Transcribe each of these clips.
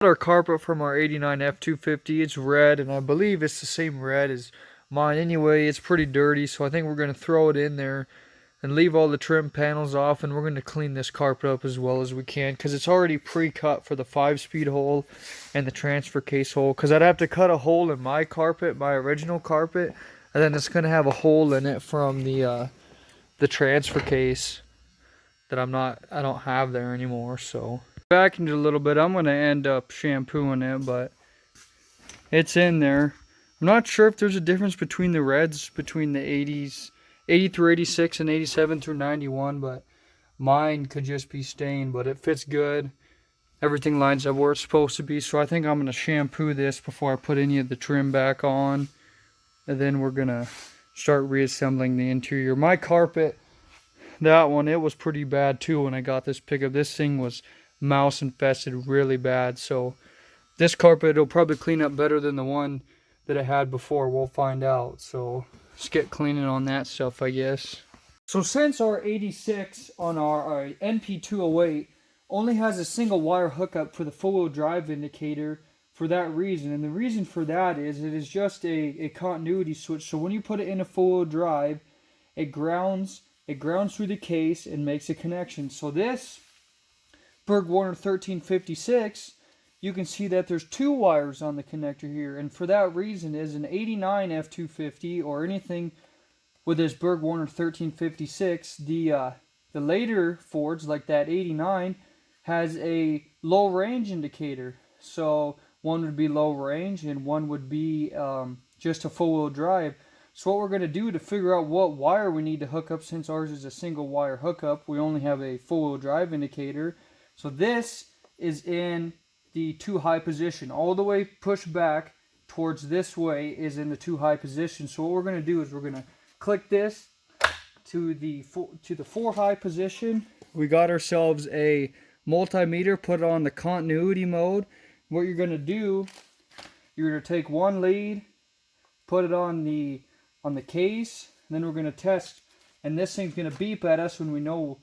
Our carpet from our 89 F250. It's red, and I believe it's the same red as mine. Anyway, it's pretty dirty, so I think we're going to throw it in there and leave all the trim panels off, and we're going to clean this carpet up as well as we can because it's already pre-cut for the 5-speed hole and the transfer case hole, because I'd have to cut a hole in my carpet, my original carpet, and then it's going to have a hole in it from the transfer case that I don't have there anymore. So back into a little bit, I'm going to end up shampooing it, but it's in there. I'm not sure if there's a difference between the reds between the 80s, 80 through 86 and 87 through 91, but mine could just be stained, but it fits good. Everything lines up where it's supposed to be, so I think I'm going to shampoo this before I put any of the trim back on, and then we're going to start reassembling the interior. My carpet, that one, it was pretty bad too when I got this pickup. This thing was mouse infested really bad, so this carpet will probably clean up better than the one that I had before. We'll find out. So let's get cleaning on that stuff, I guess. So since our 86 on our NP208 only has a single wire hookup for the four-wheel drive indicator for that reason, and the reason for that is it is just a continuity switch. So when you put it in a four-wheel drive, it grounds through the case and makes a connection. So this Warner 1356, you can see that there's two wires on the connector here, and for that reason is an 89 F250 or anything with this Warner 1356, the later Fords like that 89 has a low range indicator. So one would be low range and one would be just a four-wheel drive. So what we're going to do to figure out what wire we need to hook up, since ours is a single wire hookup, we only have a four-wheel drive indicator. So this is in the too high position. All the way pushed back towards this way is in the too high position. So what we're going to do is we're going to click this to the 4 high position. We got ourselves a multimeter, put it on the continuity mode. What you're going to do, you're going to take one lead, put it on the case, and then we're going to test, and this thing's going to beep at us when we know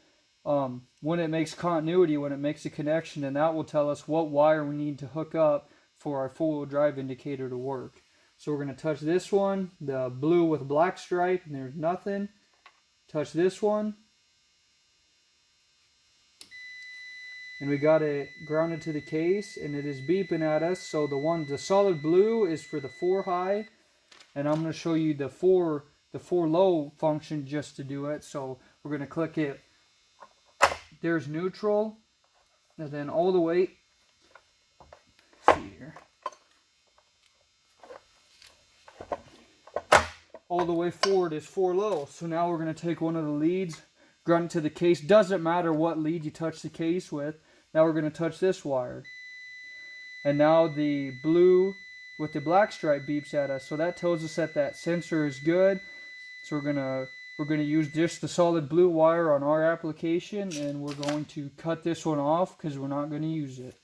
when it makes continuity, when it makes a connection, and that will tell us what wire we need to hook up for our four-wheel drive indicator to work. So we're going to touch this one, the blue with black stripe, and there's nothing. Touch this one, and we got it grounded to the case, and it is beeping at us. So the solid blue is for the 4 high, and I'm going to show you the 4 low function just to do it. So we're going to click it. There's neutral, and then all the way, let's see here, all the way forward is 4 low. So now we're going to take one of the leads, ground it to the case. Doesn't matter what lead you touch the case with. Now we're going to touch this wire, and now the blue with the black stripe beeps at us. So that tells us that sensor is good. So we're going to use just the solid blue wire on our application, and we're going to cut this one off because we're not going to use it.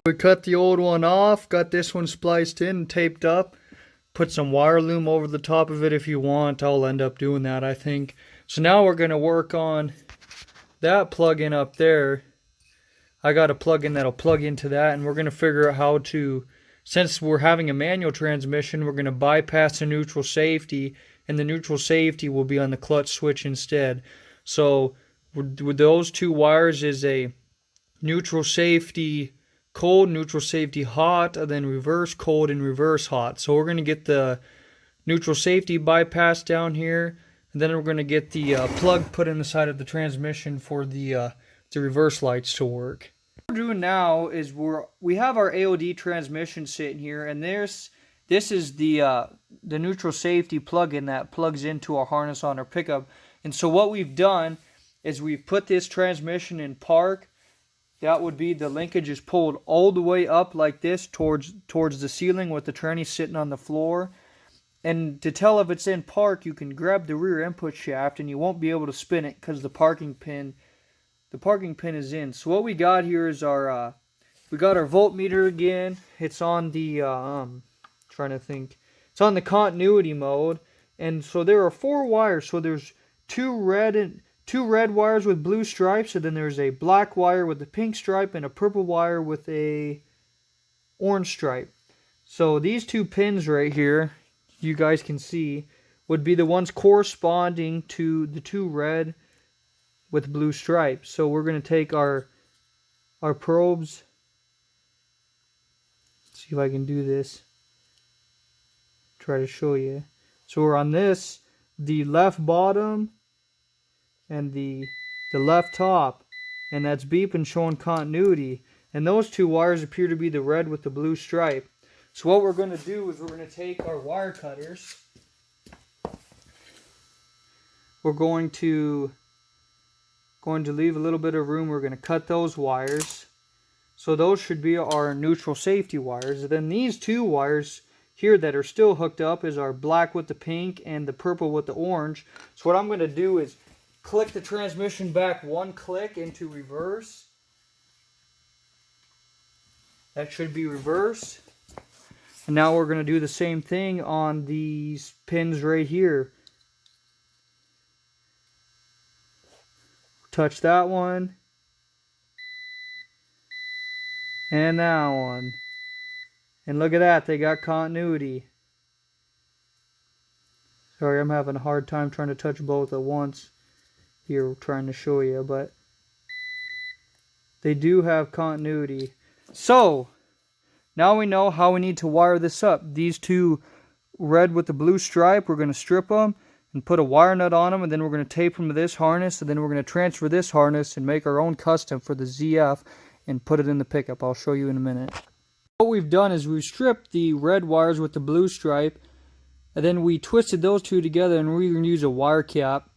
We cut the old one off, got this one spliced in and taped up. Put some wire loom over the top of it if you want. I'll end up doing that, I think. So now we're going to work on that plug-in up there. I got a plug-in that'll plug into that, and we're going to figure out how to, since we're having a manual transmission, we're going to bypass the neutral safety, and the neutral safety will be on the clutch switch instead. So with those two wires is a neutral safety cold, neutral safety hot, and then reverse cold and reverse hot. So we're going to get the neutral safety bypass down here, and then we're going to get the plug put in the side of the transmission for the reverse lights to work. What we're doing now is we have our AOD transmission sitting here, and this is the neutral safety plug-in that plugs into our harness on our pickup. And so what we've done is we've put this transmission in park. That would be the linkage is pulled all the way up like this towards the ceiling with the tranny sitting on the floor. And to tell if it's in park, you can grab the rear input shaft and you won't be able to spin it because the parking pin is in. So what we got here is our we got our voltmeter again. It's on the trying to think. It's on the continuity mode, and so there are 4 wires. So there's two red two red wires with blue stripes, and then there's a black wire with a pink stripe and a purple wire with a orange stripe. So these two pins right here, you guys can see, would be the ones corresponding to the two red with blue stripes. So we're going to take our probes. Let's see if I can do this. Try to show you. So we're on this, the left bottom and the left top, and that's beeping, showing continuity. And those two wires appear to be the red with the blue stripe. So what we're going to do is we're going to take our wire cutters. We're going to leave a little bit of room. We're going to cut those wires. So those should be our neutral safety wires. And then these two wires here that are still hooked up is our black with the pink and the purple with the orange. So what I'm going to do is click the transmission back one click into reverse. That should be reversed. And now we're going to do the same thing on these pins right here. Touch that one. And that one. And look at that, they got continuity. Sorry, I'm having a hard time trying to touch both at once. Here, trying to show you, but they do have continuity. So, now we know how we need to wire this up. These two red with the blue stripe, we're going to strip them and put a wire nut on them, and then we're going to tape them to this harness, and then we're going to transfer this harness and make our own custom for the ZF and put it in the pickup. I'll show you in a minute. What we've done is we've stripped the red wires with the blue stripe, and then we twisted those two together, and we're going to use a wire cap.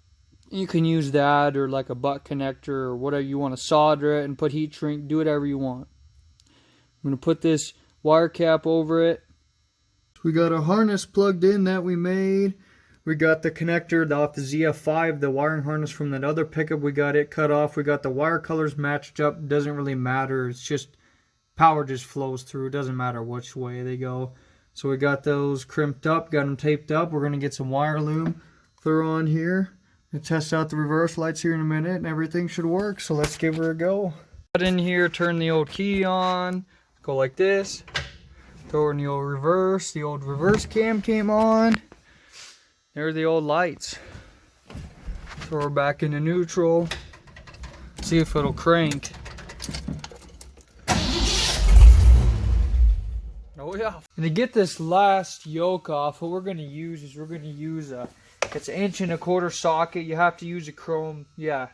You can use that or like a butt connector or whatever you want to, solder it and put heat shrink, do whatever you want. I'm going to put this wire cap over it. We got a harness plugged in that we made. We got the connector off the ZF5, the wiring harness from that other pickup. We got it cut off. We got the wire colors matched up. Doesn't really matter. It's just power just flows through. It doesn't matter which way they go. So we got those crimped up, got them taped up. We're going to get some wire loom, throw on here, and test out the reverse lights here in a minute, and everything should work. So let's give her a go. Put in here, turn the old key on, go like this. Throw in the old reverse. The old reverse cam came on. There's the old lights. Throw her back into neutral. See if it'll crank. Oh yeah. And to get this last yoke off, what we're going to use is it's an 1 1/4" socket. You have to use a chrome. Yeah,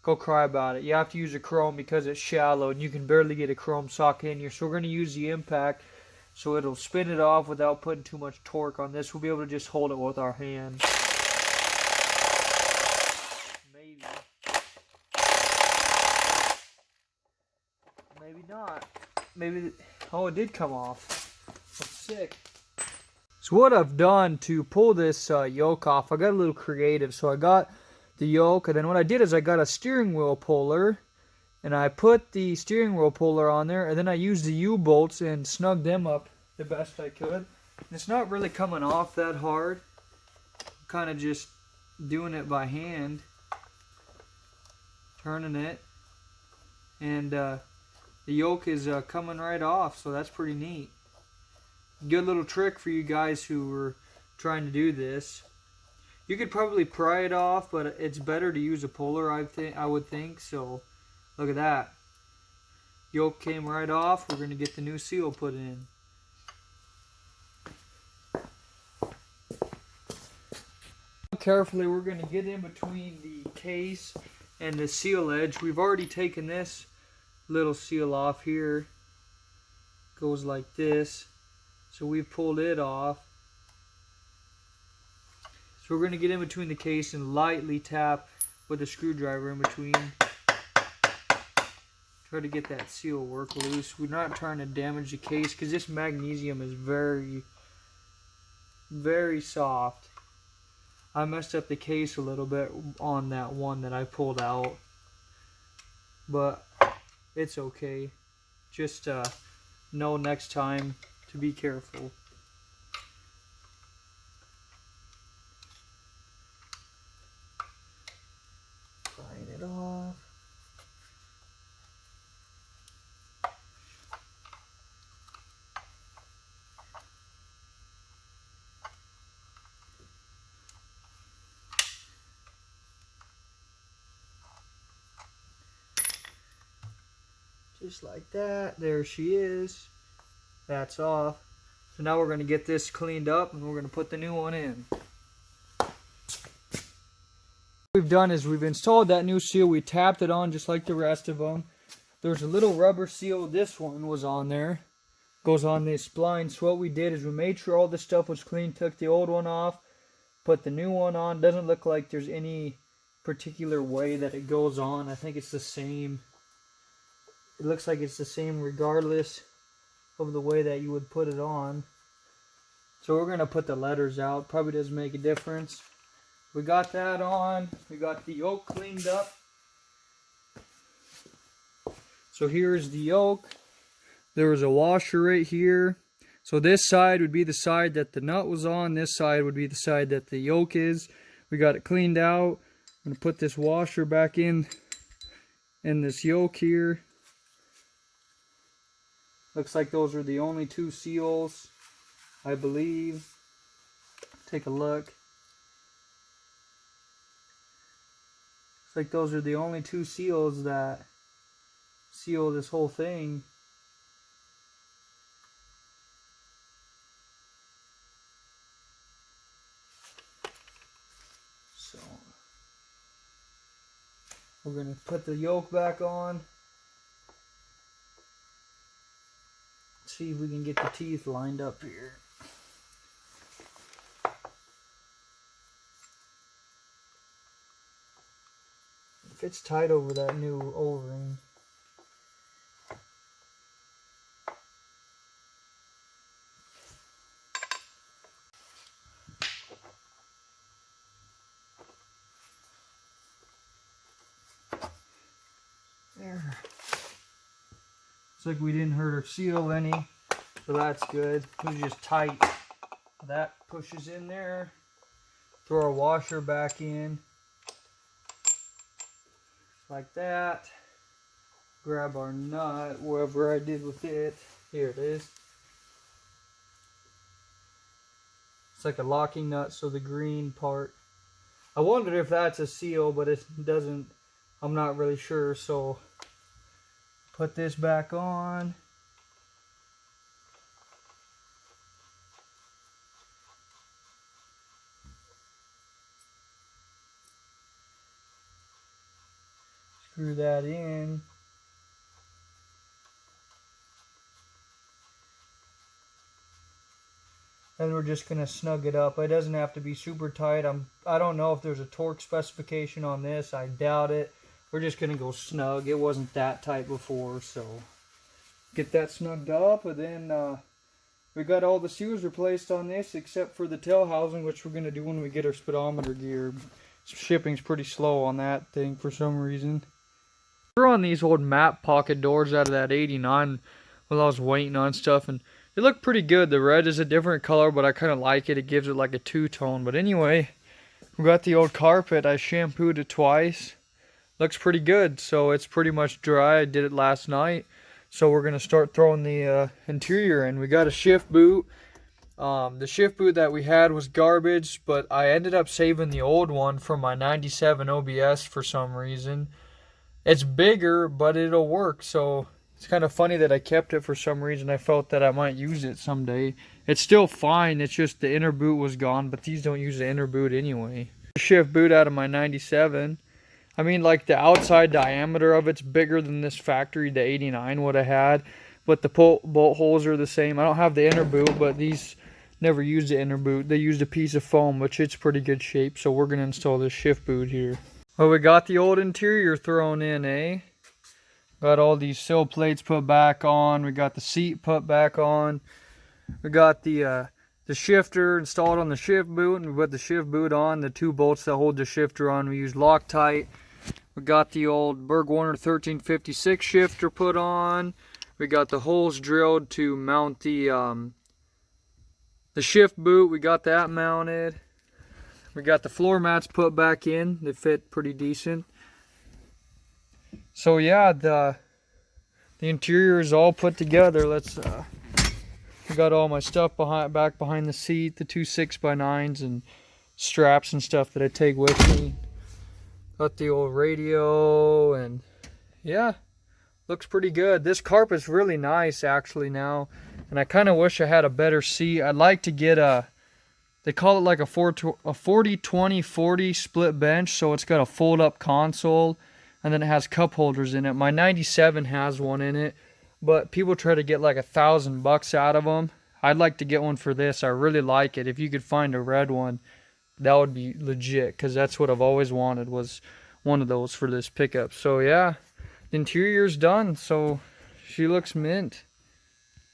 go cry about it. You have to use a chrome because it's shallow and you can barely get a chrome socket in here. So we're going to use the impact so it'll spin it off without putting too much torque on this. We'll be able to just hold it with our hand. Maybe. Maybe not. Maybe. Oh, it did come off. That's sick. So what I've done to pull this yoke off, I got a little creative. So I got the yoke, and then what I did is I got a steering wheel puller, and I put the steering wheel puller on there, and then I used the U-bolts and snugged them up the best I could. And it's not really coming off that hard. I'm kind of just doing it by hand, turning it, and the yoke is coming right off, so that's pretty neat. Good little trick for you guys who were trying to do this. You could probably pry it off, but it's better to use a puller, I would think. So look at that. Yoke came right off. We're going to get the new seal put in. Carefully, we're going to get in between the case and the seal edge. We've already taken this little seal off here. Goes like this. So we've pulled it off. So we're going to get in between the case and lightly tap with a screwdriver in between. Try to get that seal work loose. We're not trying to damage the case because this magnesium is very, very soft. I messed up the case a little bit on that one that I pulled out, but it's okay. Just know next time to be careful. just like that. There she is. That's off. So now we're going to get this cleaned up and we're going to put the new one in. What we've done is we've installed that new seal. We tapped it on just like the rest of them. There's a little rubber seal. This one was on there. Goes on this spline. So what we did is we made sure all this stuff was clean, took the old one off, put the new one on. Doesn't look like there's any particular way that it goes on. I think it's the same. It looks like it's the same regardless of the way that you would put it on. So we're going to put the letters out. Probably doesn't make a difference. We got that on. We got the yoke cleaned up. So here's the yoke. There was a washer right here. So this side would be the side that the nut was on. This side would be the side that the yoke is. We got it cleaned out. I'm going to put this washer back in this yoke here. Looks like those are the only two seals, I believe. Take a look. Looks like those are the only two seals that seal this whole thing. So we're going to put the yoke back on. See if we can get the teeth lined up here. It fits tight over that new O-ring. There. Looks like we didn't hurt our seal any, so that's good. It was just tight. That pushes in there. Throw our washer back in. Like that. Grab our nut, wherever I did with it. Here it is. It's like a locking nut, so the green part. I wondered if that's a seal, but it doesn't. I'm not really sure, so put this back on. Screw that in. And we're just going to snug it up. It doesn't have to be super tight. I don't know if there's a torque specification on this. I doubt it. We're just going to go snug. It wasn't that tight before, so get that snugged up. And then we got all the seals replaced on this except for the tail housing, which we're going to do when we get our speedometer gear. Shipping's pretty slow on that thing for some reason. We're on these old map pocket doors out of that 89 while I was waiting on stuff, and they look pretty good. The red is a different color, but I kind of like it. It gives it like a two-tone. But anyway, we got the old carpet. I shampooed it twice. Looks pretty good, so it's pretty much dry. I did it last night, so we're gonna start throwing the interior in. We got a shift boot. The shift boot that we had was garbage, but I ended up saving the old one from my 97 OBS for some reason. It's bigger, but it'll work, so it's kind of funny that I kept it for some reason. I felt that I might use it someday. It's still fine, it's just the inner boot was gone, but these don't use the inner boot anyway. Shift boot out of my 97. I mean, like, the outside diameter of it's bigger than this factory, the 89 would have had. But the bolt holes are the same. I don't have the inner boot, but these never used the inner boot. They used a piece of foam, which it's pretty good shape. So we're going to install this shift boot here. Well, we got the old interior thrown in, eh? Got all these sill plates put back on. We got the seat put back on. We got the shifter installed on the shift boot, and we put the shift boot on. The two bolts that hold the shifter on, we use Loctite. We got the old Berg-Warner 1356 shifter put on. We got the holes drilled to mount the shift boot. We got that mounted. We got the floor mats put back in. They fit pretty decent. So yeah, the interior is all put together. Let's I got all my stuff back behind the seat, the two 6x9s and straps and stuff that I take with me. Got the old radio, and yeah, looks pretty good. This carpet's really nice actually now, and I kind of wish I had a better seat. I'd like to get a, they call it like a 40-20-40 split bench, so it's got a fold-up console, and then it has cup holders in it. My 97 has one in it, but people try to get like $1,000 out of them. I'd like to get one for this. I really like it. If you could find a red one, that would be legit, because that's what I've always wanted, was one of those for this pickup. So yeah, the interior's done, so she looks mint.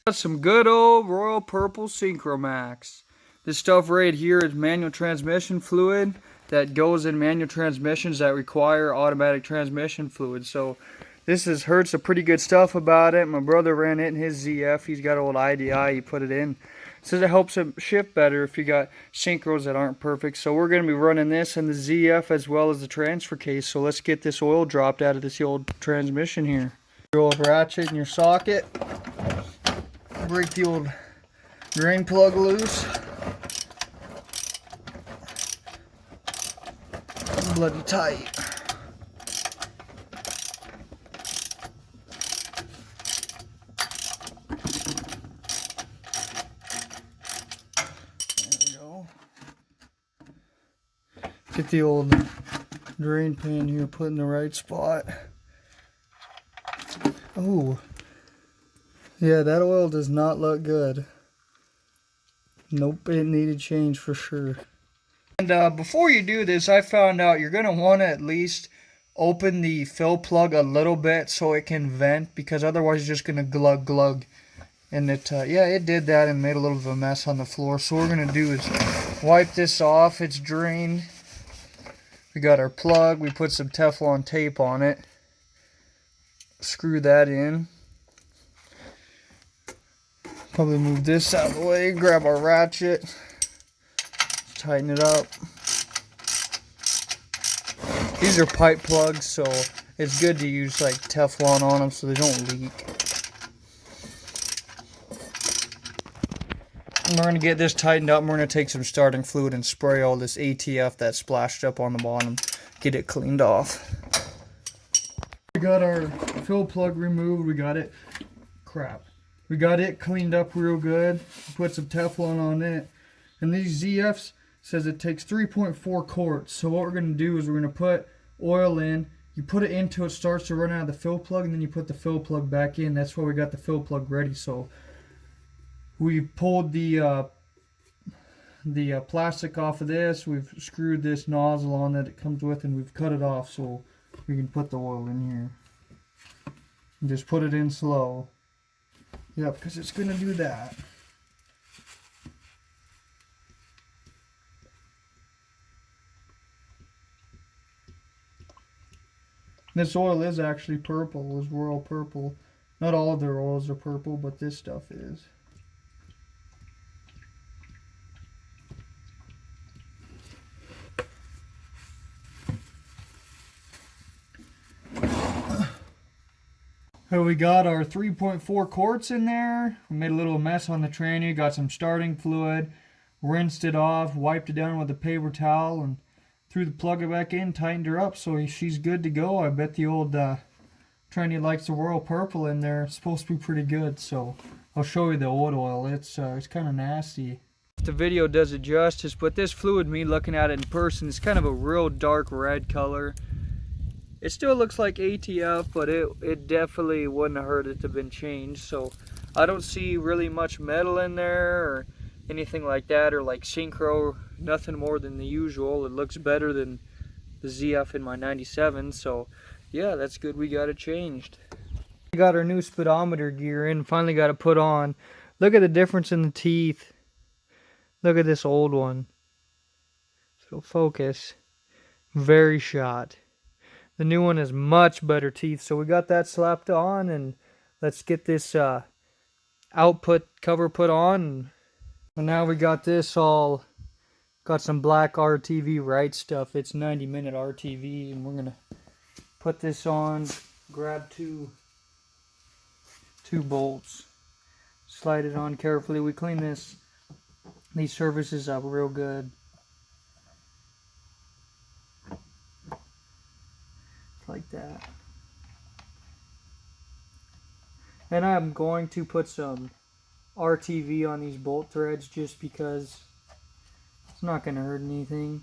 Got some good old Royal Purple Synchromax. This stuff right here is manual transmission fluid that goes in manual transmissions that require automatic transmission fluid. So this heard some pretty good stuff about it. My brother ran it in his ZF. He's got an old IDI. He put it in. Says it helps it shift better if you got synchros that aren't perfect. So we're going to be running this in the ZF as well as the transfer case. So let's get this oil dropped out of this old transmission here. Your old ratchet in your socket. Break the old drain plug loose. Bloody tight. Get the old drain pan here put in the right spot. Oh, yeah, that oil does not look good. Nope, it needed change for sure. And before you do this, I found out you're going to want to at least open the fill plug a little bit so it can vent, because otherwise it's just going to glug glug. And yeah, it did that and made a little bit of a mess on the floor. So what we're going to do is wipe this off. It's drained. We got our plug. We put some Teflon tape on it. Screw that in. Probably move this out of the way. Grab our ratchet. Tighten it up. These are pipe plugs, so it's good to use like Teflon on them so they don't leak. And we're going to get this tightened up, and we're going to take some starting fluid and spray all this ATF that splashed up on the bottom. Get it cleaned off. We got our fill plug removed. We got it. Crap. We got it cleaned up real good. Put some Teflon on it. And these ZFs says it takes 3.4 quarts. So what we're going to do is we're going to put oil in. You put it in till it starts to run out of the fill plug, and then you put the fill plug back in. That's why we got the fill plug ready. So we pulled the plastic off of this. We've screwed this nozzle on that it comes with, and we've cut it off so we can put the oil in here. And just put it in slow. Yep, because it's going to do that. This oil is actually purple. It's Royal Purple. Not all of their oils are purple, but this stuff is. So we got our 3.4 quarts in there. We made a little mess on the tranny. Got some starting fluid. Rinsed it off. Wiped it down with a paper towel. And threw the plug back in. Tightened her up. So she's good to go. I bet the old tranny likes the Royal Purple in there. It's supposed to be pretty good. So I'll show you the old oil. It's kind of nasty. If the video does it justice. But this fluid, me looking at it in person, it's kind of a real dark red color. It still looks like ATF, but it definitely wouldn't have hurt it to have been changed. So I don't see really much metal in there or anything like that, or like synchro, nothing more than the usual. It looks better than the ZF in my 97, so yeah, that's good. We got it changed. We got our new speedometer gear in, finally got it put on. Look at the difference in the teeth. Look at this old one. So focus. Very shot. The new one has much better teeth, so we got that slapped on, and let's get this output cover put on. And now we got this all, got some black RTV right stuff. It's 90-minute RTV, and we're going to put this on, grab two bolts, slide it on carefully. We clean these surfaces up real good. Like that. And I'm going to put some RTV on these bolt threads just because it's not going to hurt anything.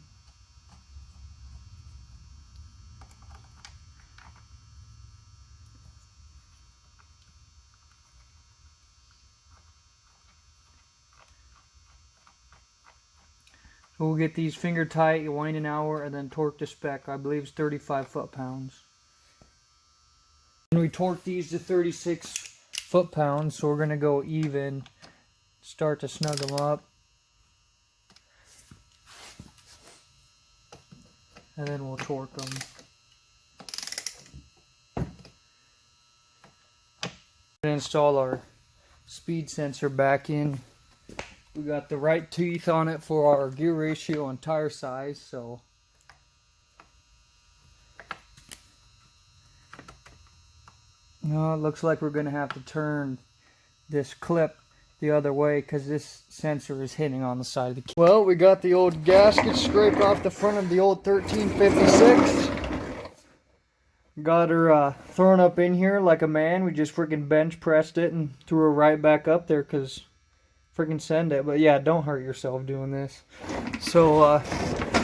So we'll get these finger tight, wind an hour, and then torque to spec. I believe it's 35 foot-pounds. And we torque these to 36 foot-pounds, so we're going to go even, start to snug them up. And then we'll torque them. And install our speed sensor back in. We got the right teeth on it for our gear ratio and tire size, so no, it looks like we're going to have to turn this clip the other way because this sensor is hitting on the side of the key. Well, we got the old gasket scraped off the front of the old 1356. Got her thrown up in here like a man. We just freaking bench pressed it and threw her right back up there because freaking send it. But yeah, don't hurt yourself doing this. So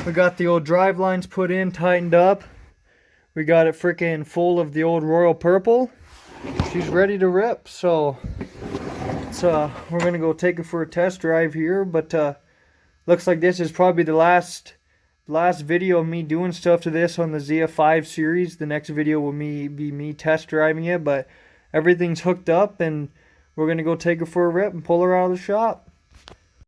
we got the old drive lines put in, tightened up. We got it freaking full of the old royal purple. She's ready to rip. So it's, we're gonna go take it for a test drive here. But looks like this is probably the last video of me doing stuff to this on the ZF5 series. The next video will be me test driving it, but everything's hooked up and we're going to go take her for a rip and pull her out of the shop.